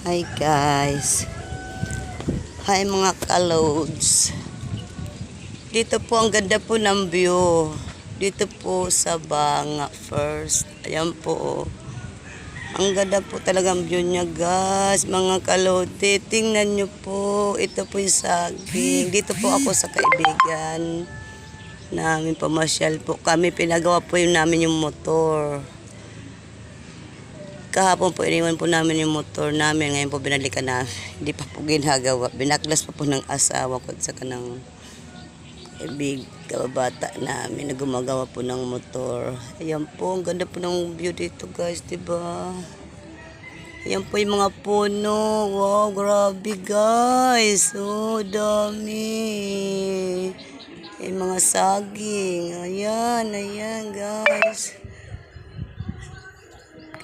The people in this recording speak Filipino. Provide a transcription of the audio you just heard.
Hi guys. Hi mga kaloads. Dito po ang ganda po ng view. Dito po sa Banga First. Ayan po. Ang ganda po talagang view niya guys. Mga kaload. Tingnan nyo po. Ito po yung saging. Dito po ako sa kaibigan namin. Pamasyal po kami. Pinagawa po yun namin yung motor. Kahapon po, iniwan po namin yung motor namin. Ngayon po, binalikan na. Hindi pa po ginagawa. Binaklas pa po ng asawa ko at saka ng kababata namin na gumagawa po ng motor. Ayan po, ang ganda po ng view dito guys, diba? Ayan po yung mga puno. Wow, grabe guys. Oh, dami. Yung mga saging. Ayan, ayan guys.